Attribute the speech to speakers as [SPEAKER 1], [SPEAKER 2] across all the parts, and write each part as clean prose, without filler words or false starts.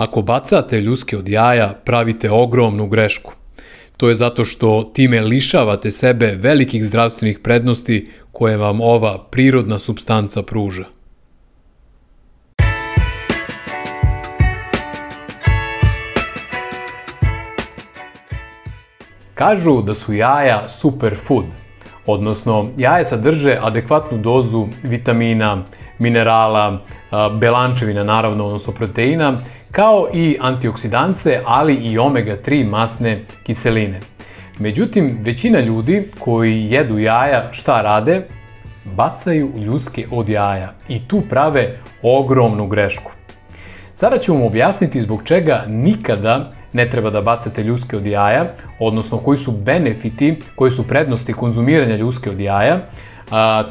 [SPEAKER 1] Ako bacate ljuske od jaja, pravite ogromnu grešku. To je zato što time lišavate sebe velikih zdravstvenih prednosti koje vam ova prirodna supstanca pruža. Kažu da su jaja superfood, odnosno jaja sadrže adekvatnu dozu vitamina, minerala, belančevina naravno, odnosno proteina, kao i antioksidanse, ali i omega-3 masne kiseline. Međutim, većina ljudi koji jedu jaja šta rade? Bacaju ljuske od jaja i tu prave ogromnu grešku. Sada ću vam objasniti zbog čega nikada ne treba da bacate ljuske od jaja, odnosno koji su benefiti, koje su prednosti konzumiranja ljuske od jaja.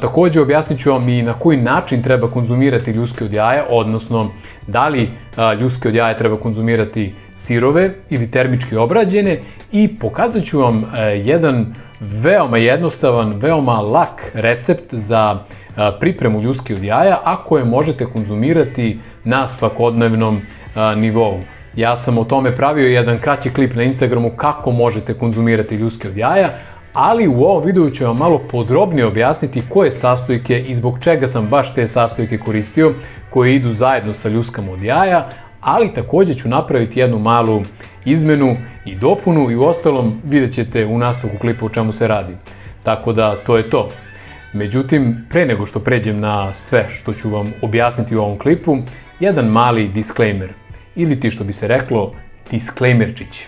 [SPEAKER 1] Također objasnit ću vam i na koji način treba konzumirati ljuske od jaja, odnosno da li ljuske od jaja treba konzumirati sirove ili termički obrađene, i pokazat ću vam jedan veoma jednostavan, veoma lak recept za pripremu ljuske od jaja, a koje možete konzumirati na svakodnevnom nivou. Ja sam o tome pravio jedan kraći klip na Instagramu kako možete konzumirati ljuske od jaja, ali u ovom videu ću vam malo podrobnije objasniti koje sastojke i zbog čega sam baš te sastojke koristio koje idu zajedno sa ljuskama od jaja, ali također ću napraviti jednu malu izmenu i dopunu i uostalom vidjet ćete u nastavku klipa o čemu se radi. Tako da to je to. Međutim, pre nego što pređem na sve što ću vam objasniti u ovom klipu, jedan mali disclaimer, ili ti što bi se reklo disclaimerčić.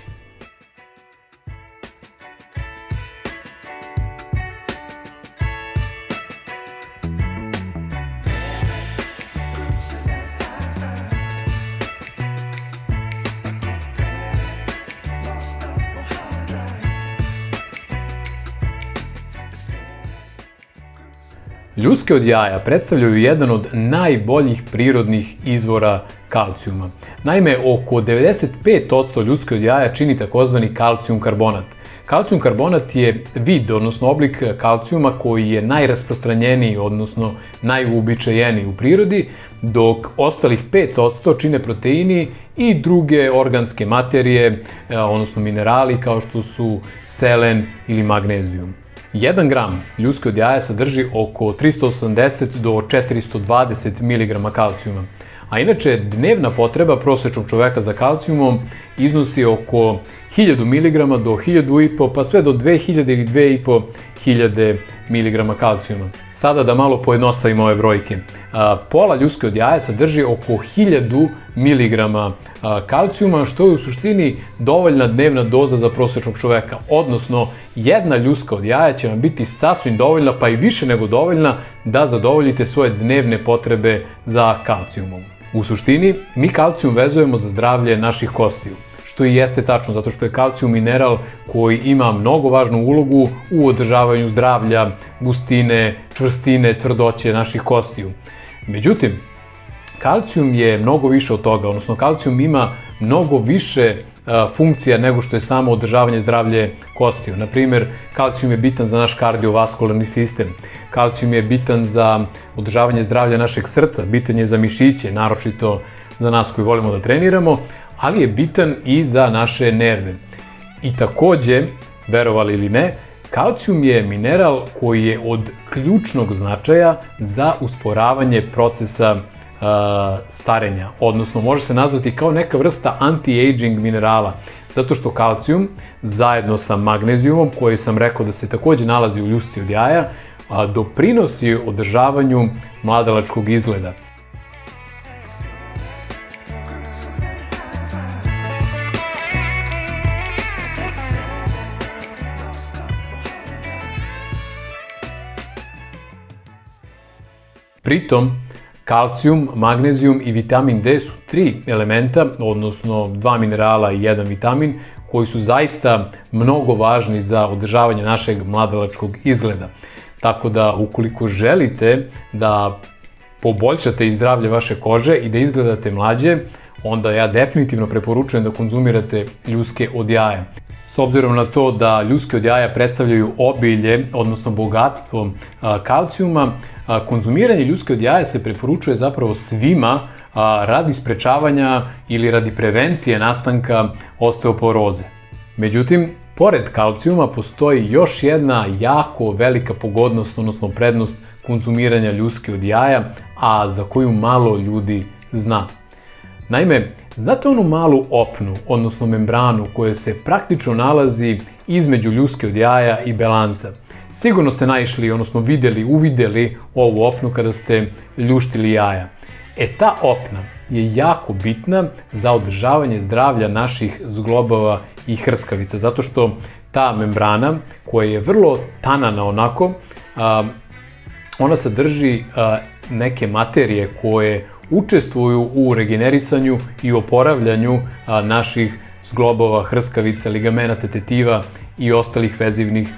[SPEAKER 1] Ljuske od jaja predstavljaju jedan od najboljih prirodnih izvora kalcijuma. Naime, oko 95% ljuske od jaja čini takozvani kalcijum karbonat. Kalcijum karbonat je vid, odnosno oblik kalcijuma koji je najrasprostranjeniji, odnosno najuobičajeniji u prirodi, dok ostalih 5% čine proteini i druge organske materije, odnosno minerali kao što su selen ili magnezijum. 1 gram ljuske od jaja sadrži oko 380 do 420 mg kalcijuma. A inače, dnevna potreba prosječnog čoveka za kalcijumom iznosi oko 1000 mg do 1500 pa sve do 2000 ili 2500 mg kalcijuma. Sada da malo pojednostavimo ove brojke. Pola ljuske od jaja sadrži oko 1000 mg kalcijuma, što je u suštini dovoljna dnevna doza za prosječnog čoveka. Odnosno, jedna ljuska od jaja će vam biti sasvim dovoljna, pa i više nego dovoljna, da zadovoljite svoje dnevne potrebe za kalcijumom. U suštini, mi kalcijum vezujemo za zdravlje naših kostiju, što i jeste tačno, zato što je kalcijum mineral koji ima mnogo važnu ulogu u održavanju zdravlja, gustine, čvrstine, tvrdoće naših kostiju. Međutim, kalcijum je mnogo više od toga, odnosno kalcijum ima mnogo više funkcija nego što je samo održavanje zdravlja kostiju. Na primjer, kalcijum je bitan za naš kardiovaskularni sistem, kalcijum je bitan za održavanje zdravlja našeg srca, bitan je za mišiće, naročito za nas koji volimo da treniramo, ali je bitan i za naše nerve. I također, verovali ili ne, kalcijum je mineral koji je od ključnog značaja za usporavanje procesa starenja, odnosno može se nazvati kao neka vrsta anti-aging minerala, zato što kalcijum zajedno sa magnezijumom, koji sam rekao da se također nalazi u ljusci od jaja, doprinosi održavanju mladalačkog izgleda. Pritom, kalcijum, magnezijum i vitamin D su 3 elementa, odnosno 2 minerala i 1 vitamin, koji su zaista mnogo važni za održavanje našeg mladalačkog izgleda. Tako da, ukoliko želite da poboljšate i zdravlje vaše kože i da izgledate mlađe, onda ja definitivno preporučujem da konzumirate ljuske od jaja. S obzirom na to da ljuske od jaja predstavljaju obilje, odnosno bogatstvo kalcijuma, konzumiranje ljuske od jaja se preporučuje zapravo svima radi sprečavanja ili radi prevencije nastanka osteoporoze. Međutim, pored kalcijuma postoji još jedna jako velika pogodnost, odnosno prednost konzumiranja ljuske od jaja, a za koju malo ljudi zna. Naime, znate onu malu opnu, odnosno membranu koja se praktično nalazi između ljuske od jaja i belanca. Sigurno ste naišli, odnosno uvideli ovu opnu kada ste ljuštili jaja. Ta opna je jako bitna za održavanje zdravlja naših zglobova i hrskavica, zato što ta membrana, koja je vrlo tanana onako, ona sadrži neke materije koje učestvuju u regenerisanju i oporavljanju naših zglobova, hrskavica, ligamenata, tetiva i ostalih vezivnih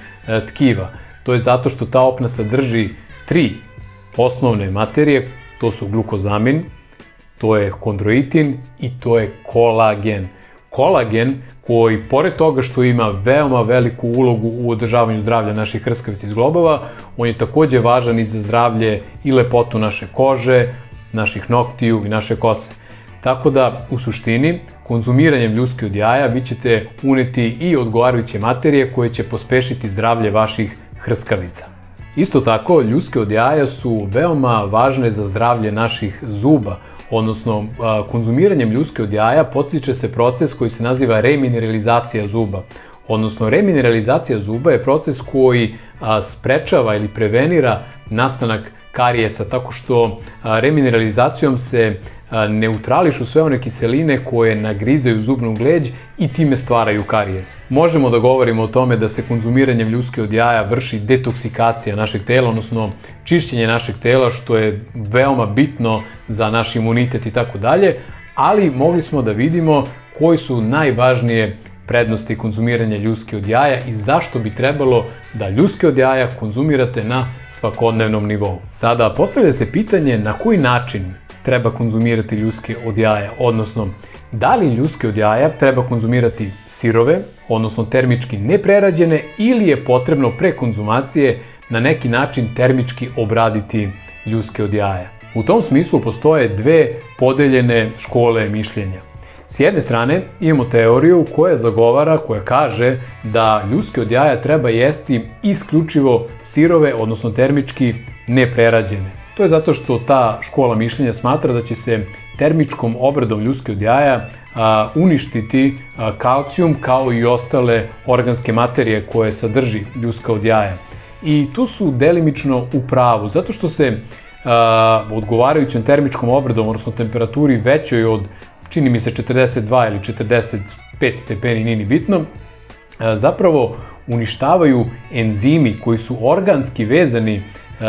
[SPEAKER 1] tkiva. To je zato što ta opna sadrži 3 osnovne materije, to su glukozamin, to je kondroitin i to je kolagen. Kolagen koji, pored toga što ima veoma veliku ulogu u održavanju zdravlja naših hrskavica i zglobova, on je takođe važan i za zdravlje i lepotu naše kože, naših noktiju i naše kose. Tako da, u suštini, konzumiranjem ljuske od jaja vi ćete uneti i odgovarajuće materije koje će pospešiti zdravlje vaših hrskavica. Isto tako, ljuske od jaja su veoma važne za zdravlje naših zuba, odnosno konzumiranjem ljuske od jaja podstiče se proces koji se naziva remineralizacija zuba. Odnosno, remineralizacija zuba je proces koji sprečava ili prevenira nastanak karijesa, tako što remineralizacijom se neutrališu sve one kiseline koje nagrizaju zubnu gleđ i time stvaraju karijes. Možemo da govorimo o tome da se konzumiranjem ljuske od jaja vrši detoksikacija našeg tela, odnosno čišćenje našeg tela, što je veoma bitno za naš imunitet i tako dalje, ali mogli smo da vidimo koji su najvažnije prednosti konzumiranja ljuske od jaja i zašto bi trebalo da ljuske od jaja konzumirate na svakodnevnom nivou. Sada postavlja se pitanje na koji način treba konzumirati ljuske od jaja, odnosno da li ljuske od jaja treba konzumirati sirove, odnosno termički neprerađene, ili je potrebno pre konzumacije na neki način termički obraditi ljuske od jaja. U tom smislu postoje dve podeljene škole mišljenja. S jedne strane imamo teoriju koja kaže da ljuske od jaja treba jesti isključivo sirove, odnosno termički neprerađene. To je zato što ta škola mišljenja smatra da će se termičkom obradom ljuske od jaja uništiti kalcijum kao i ostale organske materije koje sadrži ljuska od jaja. I tu su delimično u pravu, zato što se odgovarajućom termičkom obradom, odnosno temperaturi većoj od, čini mi se, 42 ili 45 stepeni, nije ni bitno, zapravo uništavaju enzimi koji su organski vezani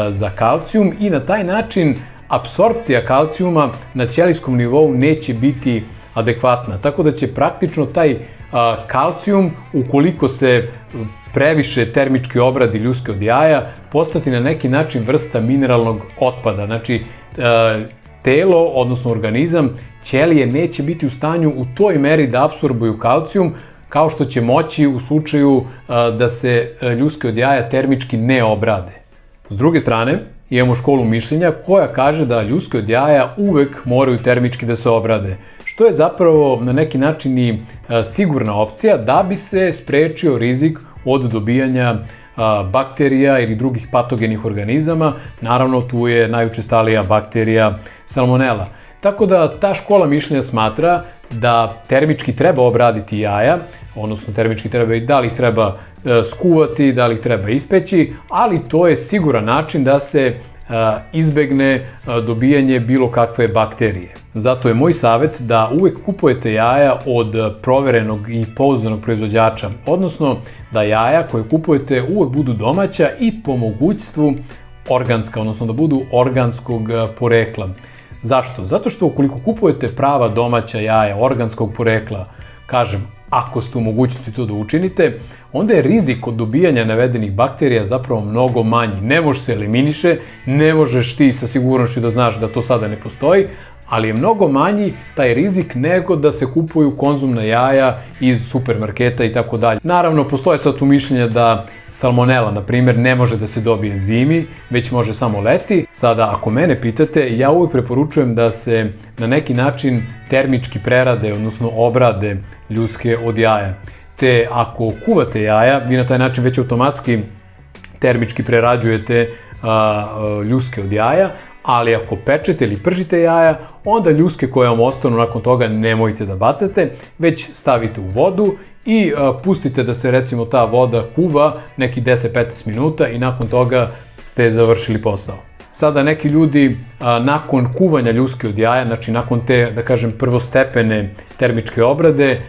[SPEAKER 1] za kalcijum i na taj način apsorpcija kalcijuma na ćelijskom nivou neće biti adekvatna. Tako da će praktično taj kalcijum, ukoliko se previše termički obradi ljuske od jaja, postati na neki način vrsta mineralnog otpada. Znači, telo, odnosno organizam, ćelije neće biti u stanju u toj meri da apsorbuju kalcijum, kao što će moći u slučaju da se ljuske od jaja termički ne obrade. S druge strane, imamo školu mišljenja koja kaže da ljuske od jaja uvek moraju termički da se obrade, što je zapravo na neki način i sigurna opcija da bi se sprečio rizik od dobijanja bakterija ili drugih patogenih organizama. Naravno, tu je najučestalija bakterija salmonela. Tako da ta škola mišljenja smatra da termički treba obraditi jaja, odnosno termički treba i da li ih treba skuvati, da li ih treba ispeći, ali to je siguran način da se izbegne dobijanje bilo kakve bakterije. Zato je moj savjet da uvek kupujete jaja od proverenog i pouzdanog proizvođača, odnosno da jaja koje kupujete uvek budu domaća i po mogućstvu organska, odnosno da budu organskog porekla. Zašto? Zato što ukoliko kupujete prava domaća jaja organskog porekla, kažem, ako ste u mogućnosti to da učinite, onda je rizik od dobijanja navedenih bakterija zapravo mnogo manji. Ne može se eliminiše, ne možeš ti sa sigurnošću da znaš da to sada ne postoji, ali je mnogo manji taj rizik nego da se kupuju konzumna jaja iz supermarketa i tako dalje. Naravno, postoje sad tu mišljenja da salmonela, na primjer, ne može da se dobije zimi, već može samo leti. Sada, ako mene pitate, ja uvijek preporučujem da se na neki način termički prerade, odnosno obrade ljuske od jaja. Te ako kuvate jaja, vi na taj način već automatski termički prerađujete ljuske od jaja, ali ako pečete ili pržite jaja, onda ljuske koje vam ostanu nakon toga nemojte da bacate, već stavite u vodu i pustite da se recimo ta voda kuva neki 10-15 minuta i nakon toga ste završili posao. Sada neki ljudi nakon kuvanja ljuske od jaja, znači nakon te, da kažem, prvostepene termičke obrade,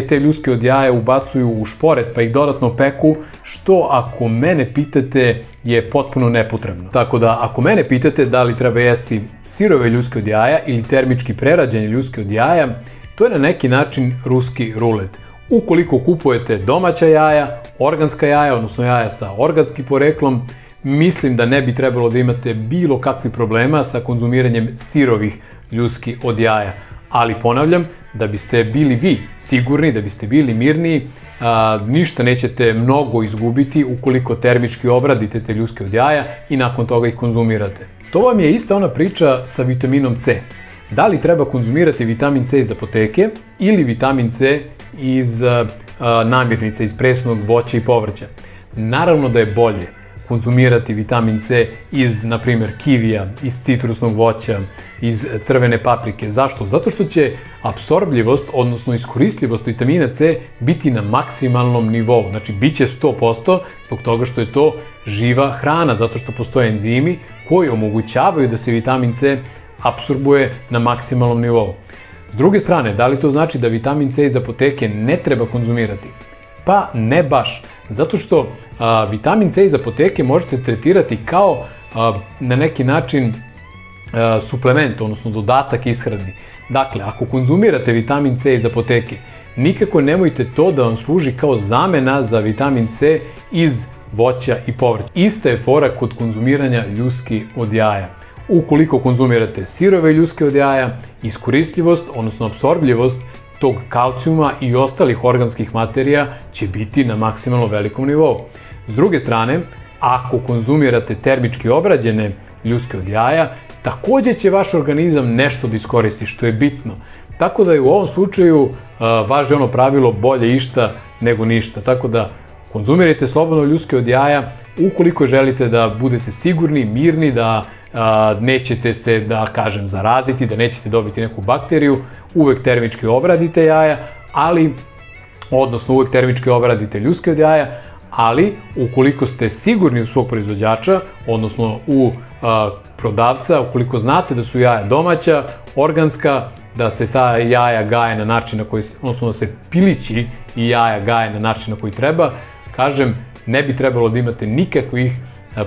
[SPEAKER 1] te ljuske od jaja ubacuju u šporet pa ih dodatno peku, što ako mene pitate je potpuno nepotrebno. Tako da ako mene pitate da li treba jesti sirove ljuske od jaja ili termički prerađene ljuske od jaja, to je na neki način ruski rulet. Ukoliko kupujete domaća jaja, organska jaja, odnosno jaja sa organskim poreklom, mislim da ne bi trebalo da imate bilo kakvih problema sa konzumiranjem sirovih ljuski od jaja. Ali ponavljam, da biste bili vi sigurni, da biste bili mirniji, ništa nećete mnogo izgubiti ukoliko termički obradite te ljuske od jaja i nakon toga ih konzumirate. To vam je ista ona priča sa vitaminom C. Da li treba konzumirati vitamin C iz apoteke ili vitamin C iz namirnica, iz presnog voća i povrća? Naravno da je bolje konzumirati vitamin C iz, na primjer, kivija, iz citrusnog voća, iz crvene paprike. Zašto? Zato što će apsorbljivost, odnosno iskoristljivost vitamina C biti na maksimalnom nivou. Znači, bit će 100% zbog toga što je to živa hrana, zato što postoje enzimi koji omogućavaju da se vitamin C apsorbuje na maksimalnom nivou. S druge strane, da li to znači da vitamin C iz apoteke ne treba konzumirati? Pa ne baš. Zato što vitamin C iz apoteke možete tretirati kao na neki način suplement, odnosno dodatak ishrani. Dakle, ako konzumirate vitamin C iz apoteke, nikako nemojte to da vam služi kao zamena za vitamin C iz voća i povrća. Ista je fora kod konzumiranja ljuski od jaja. Ukoliko konzumirate sirove ljuske od jaja, iskoristljivost, odnosno apsorbljivost tog kalcijuma i ostalih organskih materija će biti na maksimalno velikom nivou. S druge strane, ako konzumirate termički obrađene ljuske od jaja, takođe će vaš organizam nešto da iskoristi, što je bitno. Tako da je u ovom slučaju važi ono pravilo bolje išta nego ništa. Tako da konzumirajte slobodno ljuske od jaja ukoliko želite da budete sigurni, mirni, da nećete se, da kažem, zaraziti, da nećete dobiti neku bakteriju, uvek termički obradite jaja, odnosno uvek termički obradite ljuske od jaja, ali ukoliko ste sigurni u svog proizvođača, odnosno u prodavca, ukoliko znate da su jaja domaća, organska, da se ta jaja gaje na način na koji, odnosno da se pilići i jaja gaje na način na koji treba, kažem, ne bi trebalo da imate nikakvih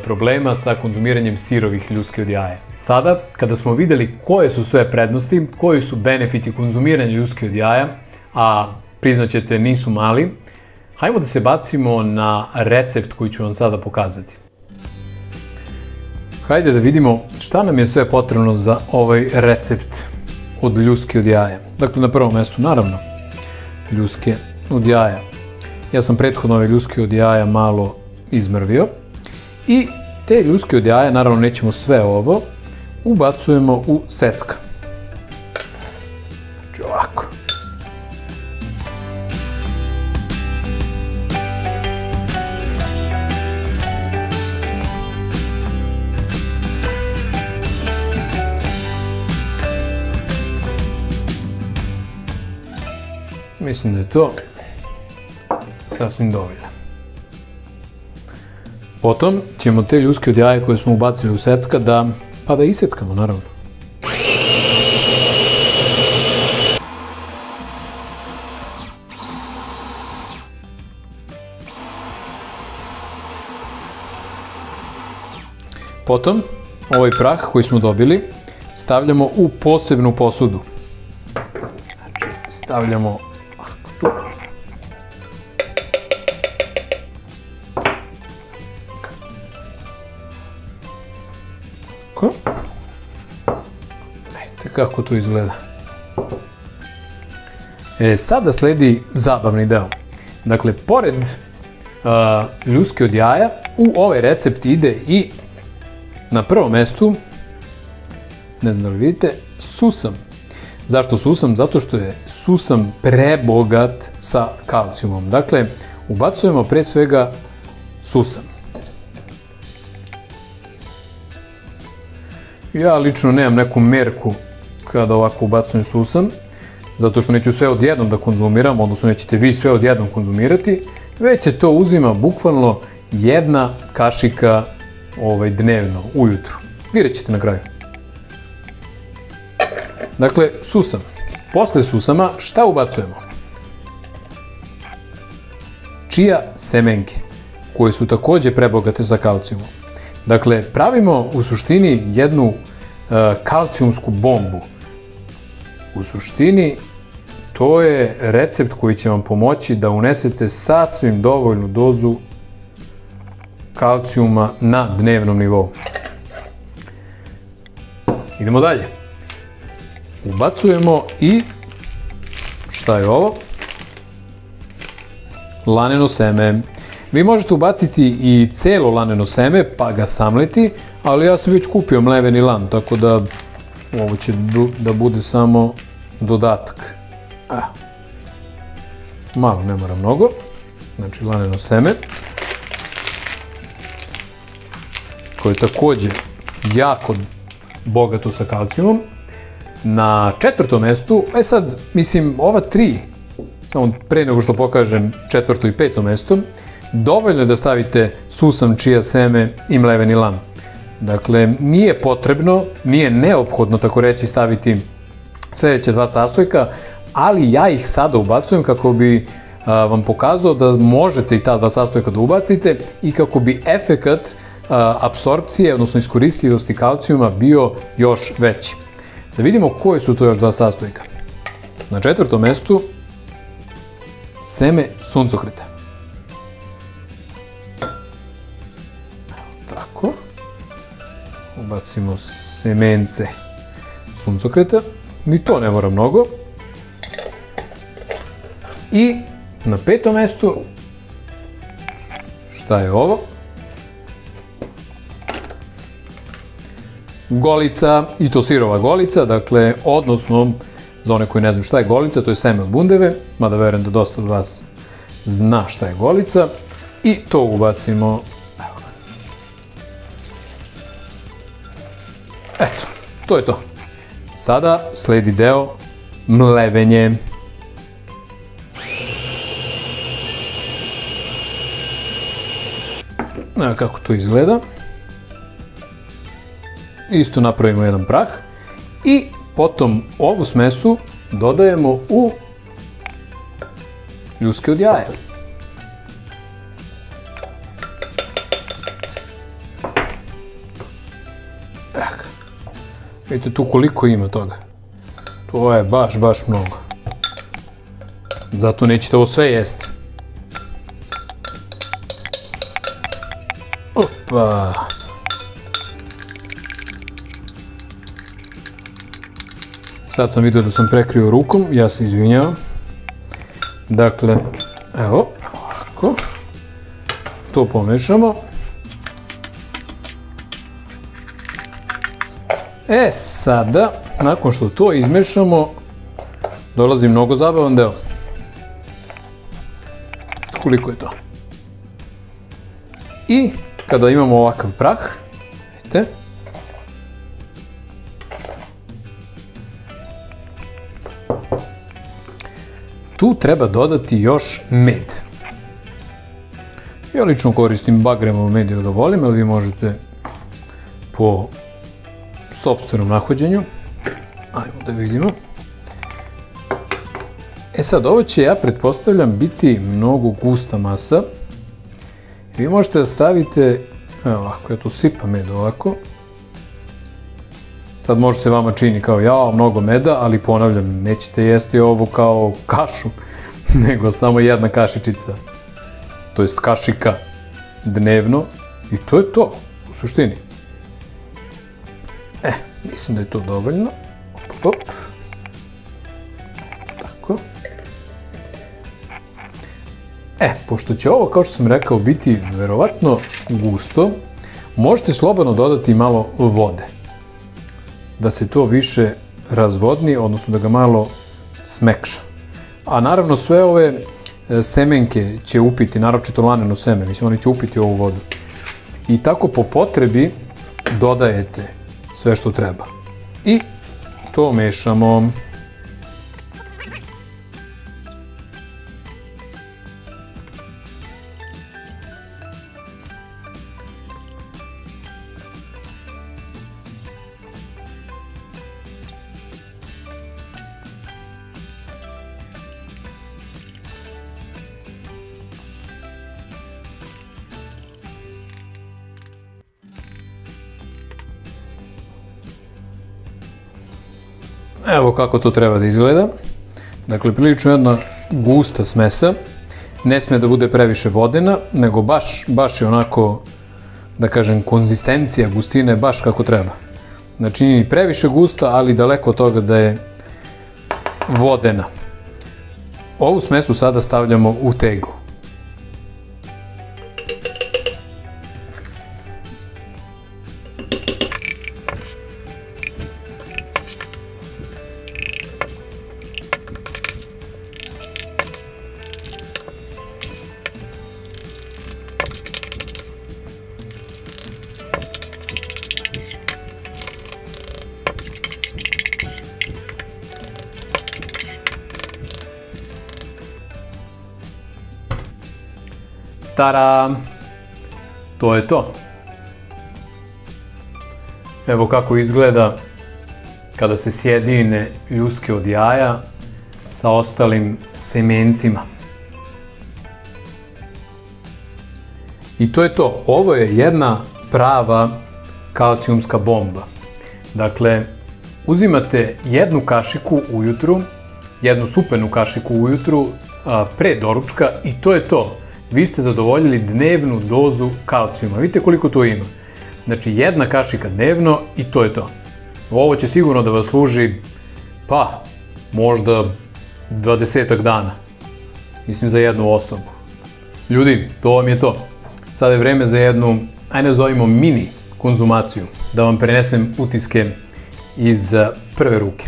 [SPEAKER 1] problema sa konzumiranjem sirovih ljuske od jaja. Sada, kada smo videli koje su sve prednosti, koji su benefiti konzumiranja ljuske od jaja, a priznaćete nisu mali, hajmo da se bacimo na recept koji ću vam sada pokazati. Hajde da vidimo šta nam je sve potrebno za ovaj recept od ljuske od jaja. Dakle, na prvom mestu, naravno, ljuske od jaja. Ja sam prethodno ove ljuske od jaja malo izmrvio. I te ljuske od jaja, naravno nećemo sve ovo, ubacujemo u secka. Znači ovako. Mislim da je to sasvim dovoljno. Potom ćemo te ljuske od jaja koje smo ubacili u secka da iseckamo, naravno. Potom, ovaj prah koji smo dobili stavljamo u posebnu posudu. Znači, stavljamo tu. Vidite kako to izgleda. Sada sledi zabavni deo. Dakle, pored ljuske od jaja, u ovaj recept ide i na prvom mestu, ne znam da li vidite, susam. Zašto susam? Zato što je susam prebogat sa kalcijumom. Dakle, ubacujemo pre svega susam. Ja lično nemam neku merku kada ovako ubacujem susam, zato što neću sve odjednom da konzumiram, odnosno nećete vi sve odjednom konzumirati, već se to uzima bukvalno jedna kašika dnevno, ujutru. Vidjet ćete na kraju. Dakle, susam. Posle susama šta ubacujemo? Čija semenke, koje su takođe prebogate sa kalcijumom. Dakle, pravimo u suštini jednu kalcijumsku bombu. U suštini, to je recept koji će vam pomoći da unesete sasvim dovoljnu dozu kalcijuma na dnevnom nivou. Idemo dalje. Ubacujemo i, šta je ovo? Laneno seme. Vi možete ubaciti i celo laneno seme pa ga samliti, ali ja sam već kupio mleveni lan, tako da ovo će da bude samo dodatak. Malo, ne mora mnogo. Znači laneno seme, koje je takođe jako bogato sa kalcijumom. Na četvrtom mestu, sad, mislim, ova tri, samo pre nego što pokažem četvrto i peto mesto, dovoljno je da stavite susam, čija seme i mleveni lan. Dakle, nije potrebno, nije neophodno, tako reći, staviti sledeća dva sastojka, ali ja ih sada ubacujem kako bi vam pokazao da možete i ta dva sastojka da ubacite i kako bi efekat apsorpcije, odnosno iskoristljivosti kalcijuma bio još veći. Da vidimo koje su to još dva sastojka. Na četvrtom mestu seme suncokreta. Tako. Ubacimo semence suncokreta. Ni to ne mora mnogo. I na petom mestu, šta je ovo? Golica, i to sirova golica, dakle, odnosno, za one koji ne znaju šta je golica, to je seme od bundeve, mada verujem da dosta od vas zna šta je golica, i to ubacimo. Eto, to je to. Sada sledi deo mlevenje. Evo kako to izgleda. Isto napravimo jedan prah i potom ovu smesu dodajemo u ljuske od jaja. Vidite tu koliko ima toga. To je baš mnogo. Zato nećete ovo sve jesti. Opa! Sad sam vidio da sam prekrio rukom, ja se izvinjavam. Dakle, evo, ovako. To pomešamo. Sada, nakon što to izmešamo, dolazi mnogo zabavan deo. Koliko je to? I kada imamo ovakav prah, vidite, tu treba dodati još med. Ja lično koristim Bagremovo med jer ga volim, ali vi možete po sopstvenom nahođenju. Ajmo da vidimo. Sad, ovo će, ja pretpostavljam, biti mnogo gusta masa. Vi možete da stavite, evo ovako, ja tu sipam med ovako. Sad možda se vama čini kao jao, mnogo meda, ali ponavljam, nećete jesti ovo kao kašu, nego samo jedna kašičica, to jest kašika dnevno i to je to, u suštini. Mislim da je to dovoljno. Op. Tako. Pošto će ovo, kao što sam rekao, biti verovatno gusto, možete slobodno dodati malo vode. Da se to više razvodni, odnosno da ga malo smekša. A naravno sve ove semenke će upiti, naročito laneno seme, mislim oni će upiti ovu vodu. I tako po potrebi dodajete sve što treba. I to mešamo. Evo kako to treba da izgleda. Dakle, prilično jedna gusta smesa. Ne sme da bude previše vodena, nego baš je onako, da kažem, konzistencija gustine baš kako treba. Znači, nije ni previše gusta, ali daleko od toga da je vodena. Ovu smesu sada stavljamo u teglu. Tada! To je to. Evo kako izgleda kada se sjedine ljuske od jaja sa ostalim semencima. I to je to. Ovo je jedna prava kalcijumska bomba. Dakle, uzimate jednu kašiku ujutru, jednu supenu kašiku ujutru pre doručka i to je to. Vi ste zadovoljili dnevnu dozu kalcijuma. Vidite koliko to ima. Znači, jedna kašika dnevno i to je to. Ovo će sigurno da vas služi, pa, možda 20-ak dana. Mislim, za jednu osobu. Ljudi, to vam je to. Sada je vreme za jednu, ajde nazovimo mini konzumaciju. Da vam prenesem utiske iz prve ruke.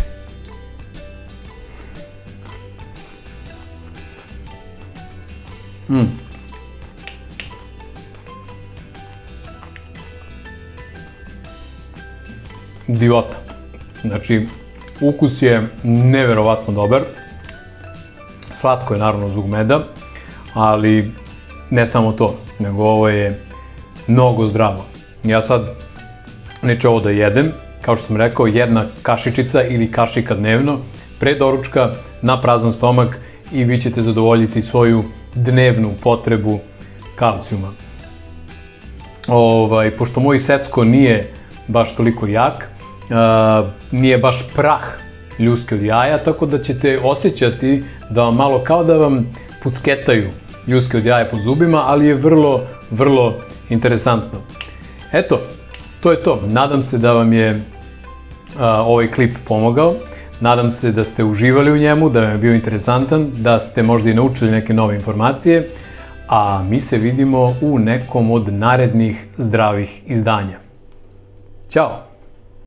[SPEAKER 1] Divota. Znači, ukus je neverovatno dobar. Slatko je naravno zbog meda, ali ne samo to, nego ovo je mnogo zdravo. Ja sad neću ovo da jedem, kao što sam rekao, jedna kašičica ili kašika dnevno, pre doručka, na prazan stomak i vi ćete zadovoljiti svoju dnevnu potrebu kalcijuma. Pošto moj secko nije baš toliko jak, nije baš prah ljuske od jaja, tako da ćete osjećati da vam malo kao da vam pucketaju ljuske od jaja pod zubima, ali je vrlo interesantno. Eto, to je to. Nadam se da vam je ovaj klip pomogao. Nadam se da ste uživali u njemu, da vam je bio interesantan, da ste možda i naučili neke nove informacije, a mi se vidimo u nekom od narednih zdravih izdanja. Ćao!